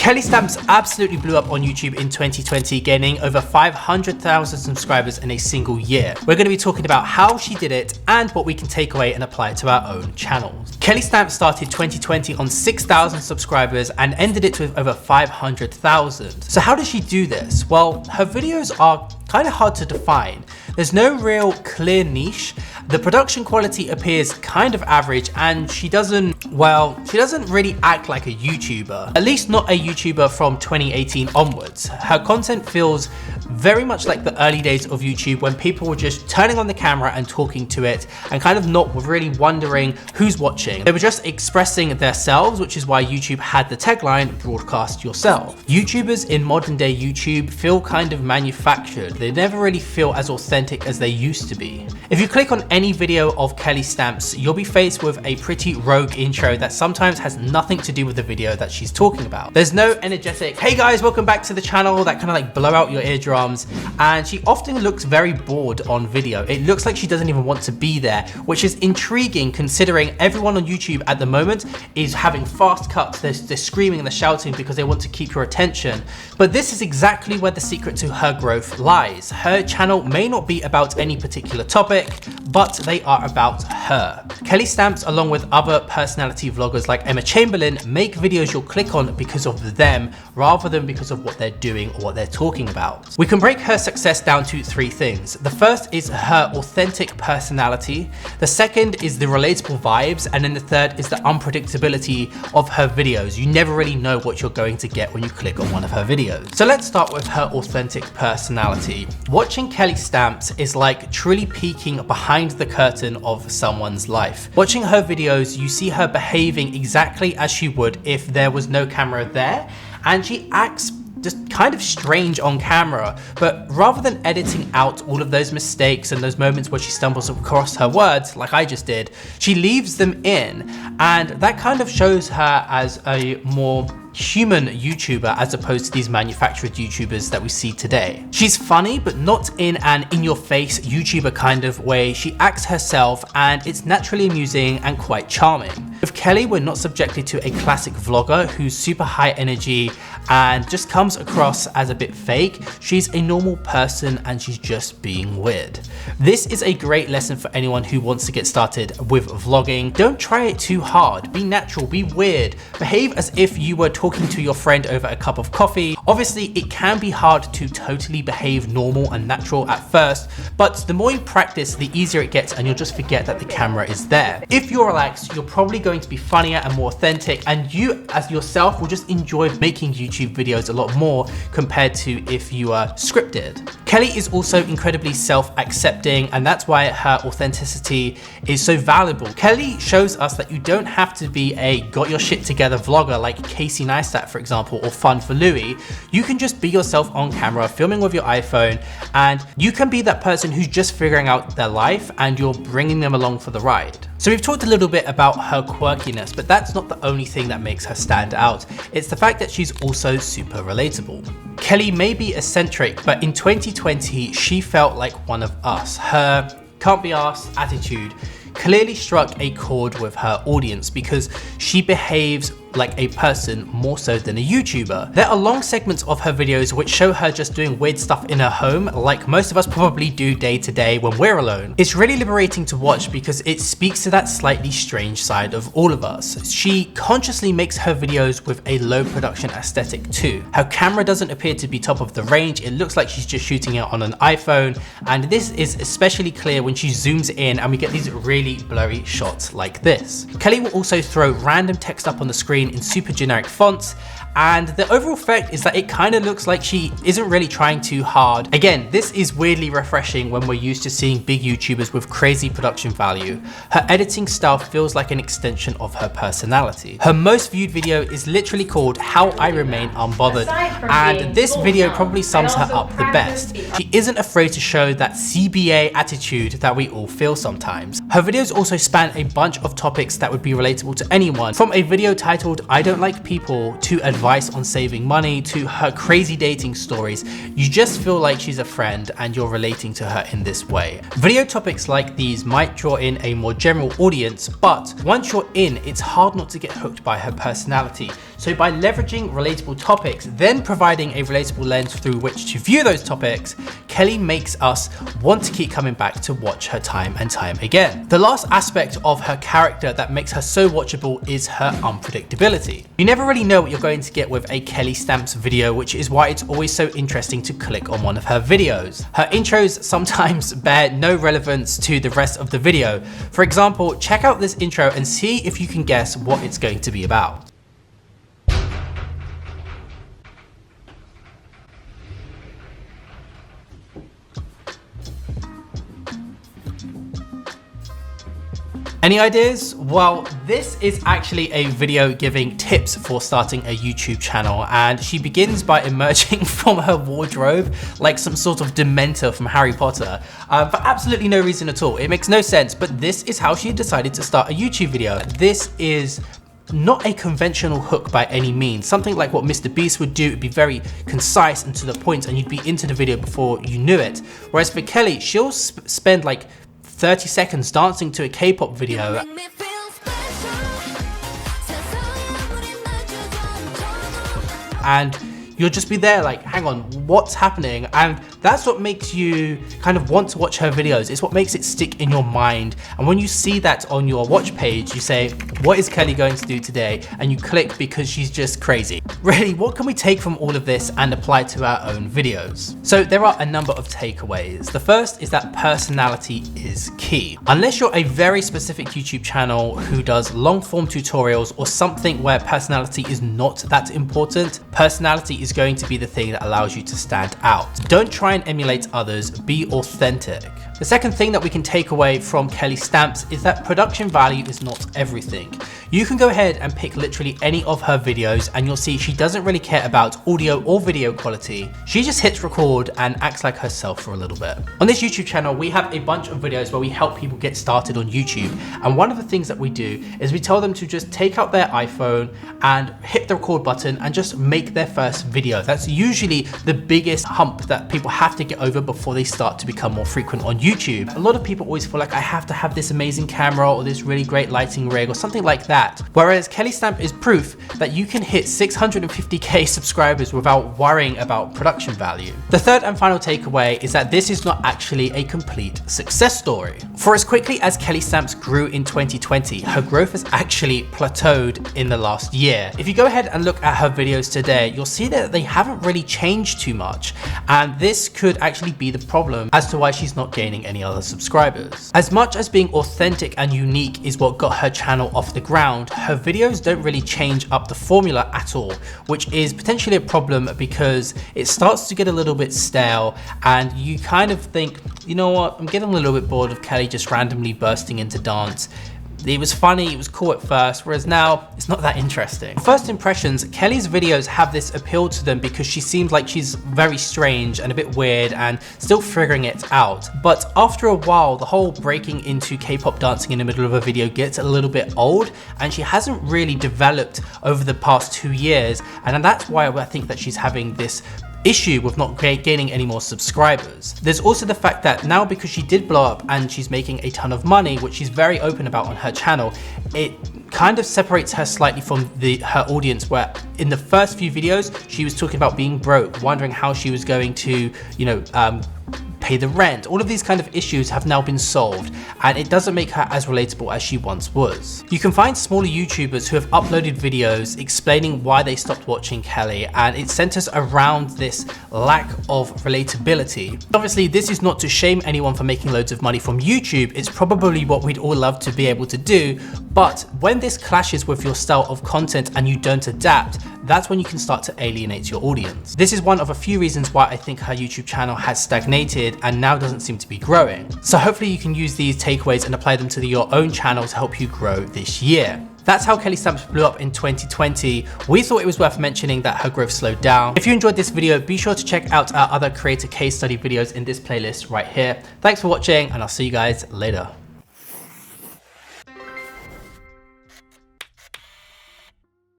Kelly Stamps absolutely blew up on YouTube in 2020, gaining over 500,000 subscribers in a single year. We're going to be talking about how she did it and what we can take away and apply it to our own channels. Kelly Stamps started 2020 on 6,000 subscribers and ended it with over 500,000. So how does she do this? Well, her videos are kind of hard to define. There's no real clear niche. The production quality appears kind of average, and she doesn't really act like a YouTuber. At least not a YouTuber from 2018 onwards. Her content feels very much like the early days of YouTube, when people were just turning on the camera and talking to it and kind of not really wondering who's watching. They were just expressing themselves, which is why YouTube had the tagline, broadcast yourself. YouTubers in modern day YouTube feel kind of manufactured. They never really feel as authentic as they used to be. If you click on any video of Kelly Stamps, you'll be faced with a pretty rogue intro that sometimes has nothing to do with the video that she's talking about. There's no energetic, hey guys, welcome back to the channel, that kind of like blow out your eardrums. And she often looks very bored on video. It looks like she doesn't even want to be there, which is intriguing considering everyone on YouTube at the moment is having fast cuts. They're screaming and they're shouting because they want to keep your attention. But this is exactly where the secret to her growth lies. Her channel may not be about any particular topic, but they are about her. Kelly Stamps, along with other personality vloggers like Emma Chamberlain, make videos you'll click on because of them rather than because of what they're doing or what they're talking about. We can break her success down to three things. The first is her authentic personality. The second is the relatable vibes. And then the third is the unpredictability of her videos. You never really know what you're going to get when you click on one of her videos. So let's start with her authentic personality. Watching Kelly Stamps is like truly peeking behind the curtain of someone's life. Watching her videos, you see her behaving exactly as she would if there was no camera there, and she acts just kind of strange on camera. But rather than editing out all of those mistakes and those moments where she stumbles across her words like I just did, she leaves them in, and that kind of shows her as a more human YouTuber as opposed to these manufactured YouTubers that we see today. She's funny, but not in an in-your-face YouTuber kind of way. She acts herself, and it's naturally amusing and quite charming. With Kelly, we're not subjected to a classic vlogger who's super high energy and just comes across as a bit fake. She's a normal person and she's just being weird. This is a great lesson for anyone who wants to get started with vlogging. Don't try it too hard. Be natural, be weird. Behave as if you were talking to your friend over a cup of coffee. Obviously, it can be hard to totally behave normal and natural at first, but the more you practice, the easier it gets, and you'll just forget that the camera is there. If you're relaxed, you're probably going to be funnier and more authentic, and you as yourself will just enjoy making YouTube videos a lot more compared to if you are scripted. Kelly is also incredibly self-accepting, and that's why her authenticity is so valuable. Kelly shows us that you don't have to be a got your shit together vlogger like Casey Neistat, for example, or Fun for Louie. You can just be yourself on camera, filming with your iPhone, and you can be that person who's just figuring out their life and you're bringing them along for the ride. So we've talked a little bit about her quirkiness, but that's not the only thing that makes her stand out. It's the fact that she's also super relatable. Kelly may be eccentric, but in 2020, she felt like one of us. Her can't be arsed attitude clearly struck a chord with her audience because she behaves like a person more so than a YouTuber. There are long segments of her videos which show her just doing weird stuff in her home, like most of us probably do day to day when we're alone. It's really liberating to watch because it speaks to that slightly strange side of all of us. She consciously makes her videos with a low production aesthetic too. Her camera doesn't appear to be top of the range. It looks like she's just shooting it on an iPhone, and this is especially clear when she zooms in and we get these really blurry shots like this. Kelly will also throw random text up on the screen in super generic fonts, and the overall effect is that it kind of looks like she isn't really trying too hard. Again, this is weirdly refreshing when we're used to seeing big YouTubers with crazy production value. Her editing style feels like an extension of her personality. Her most viewed video is literally called How I Remain Unbothered, and this video probably sums her up the best. She isn't afraid to show that CBA attitude that we all feel sometimes. Her videos also span a bunch of topics that would be relatable to anyone, from a video titled I Don't Like People to advice on saving money to her crazy dating stories. You just feel like she's a friend and you're relating to her in this way. Video topics like these might draw in a more general audience, but once you're in, it's hard not to get hooked by her personality. So by leveraging relatable topics, then providing a relatable lens through which to view those topics, Kelly makes us want to keep coming back to watch her time and time again. The last aspect of her character that makes her so watchable is her unpredictability. You never really know what you're going to get with a Kelly Stamps video, which is why it's always so interesting to click on one of her videos. Her intros sometimes bear no relevance to the rest of the video. For example, check out this intro and see if you can guess what it's going to be about. Any ideas? Well, this is actually a video giving tips for starting a YouTube channel, and she begins by emerging from her wardrobe like some sort of dementor from Harry Potter for absolutely no reason at all. It makes no sense, but this is how she decided to start a YouTube video. This is not a conventional hook by any means. Something like what Mr. Beast would do, it'd be very concise and to the point, and you'd be into the video before you knew it. Whereas for Kelly, she'll spend like 30 seconds dancing to a K-pop video. And you'll just be there like, hang on, what's happening? And that's what makes you kind of want to watch her videos. It's what makes it stick in your mind. And when you see that on your watch page, you say, what is Kelly going to do today? And you click because she's just crazy. Really, what can we take from all of this and apply to our own videos? So there are a number of takeaways. The first is that personality is key. Unless you're a very specific YouTube channel who does long form tutorials or something where personality is not that important, personality is going to be the thing that allows you to stand out. Don't try and emulate others, be authentic. The second thing that we can take away from Kelly Stamps is that production value is not everything. You can go ahead and pick literally any of her videos and you'll see she doesn't really care about audio or video quality. She just hits record and acts like herself for a little bit. On this YouTube channel, we have a bunch of videos where we help people get started on YouTube. And one of the things that we do is we tell them to just take out their iPhone and hit the record button and just make their first video. That's usually the biggest hump that people have to get over before they start to become more frequent on YouTube. A lot of people always feel like I have to have this amazing camera or this really great lighting rig or something like that. Whereas Kelly Stamp is proof that you can hit 650k subscribers without worrying about production value. The third and final takeaway is that this is not actually a complete success story. For as quickly as Kelly Stamps grew in 2020, her growth has actually plateaued in the last year. If you go ahead and look at her videos today, you'll see that they haven't really changed too much. And this could actually be the problem as to why she's not gaining any other subscribers. As much as being authentic and unique is what got her channel off the ground, her videos don't really change up the formula at all, which is potentially a problem because it starts to get a little bit stale and you kind of think, you know what, I'm getting a little bit bored of Kelly just randomly bursting into dance. It was funny, it was cool at first, whereas now it's not that interesting. First impressions, Kelly's videos have this appeal to them because she seems like she's very strange and a bit weird and still figuring it out. But after a while, the whole breaking into K-pop dancing in the middle of a video gets a little bit old and she hasn't really developed over the past 2 years. And that's why I think that she's having this issue with not gaining any more subscribers. There's also the fact that now, because she did blow up and she's making a ton of money, which she's very open about on her channel, it kind of separates her slightly from her audience, where in the first few videos she was talking about being broke, wondering how she was going to, pay the rent. All of these kind of issues have now been solved and it doesn't make her as relatable as she once was. You can find smaller YouTubers who have uploaded videos explaining why they stopped watching Kelly, and it centers around this lack of relatability. Obviously, this is not to shame anyone for making loads of money from YouTube. It's probably what we'd all love to be able to do, but when this clashes with your style of content and you don't adapt, that's when you can start to alienate your audience. This is one of a few reasons why I think her YouTube channel has stagnated and now doesn't seem to be growing. So hopefully you can use these takeaways and apply them to your own channel to help you grow this year. That's how Kelly Stamps blew up in 2020. We thought it was worth mentioning that her growth slowed down. If you enjoyed this video, be sure to check out our other creator case study videos in this playlist right here. Thanks for watching and I'll see you guys later.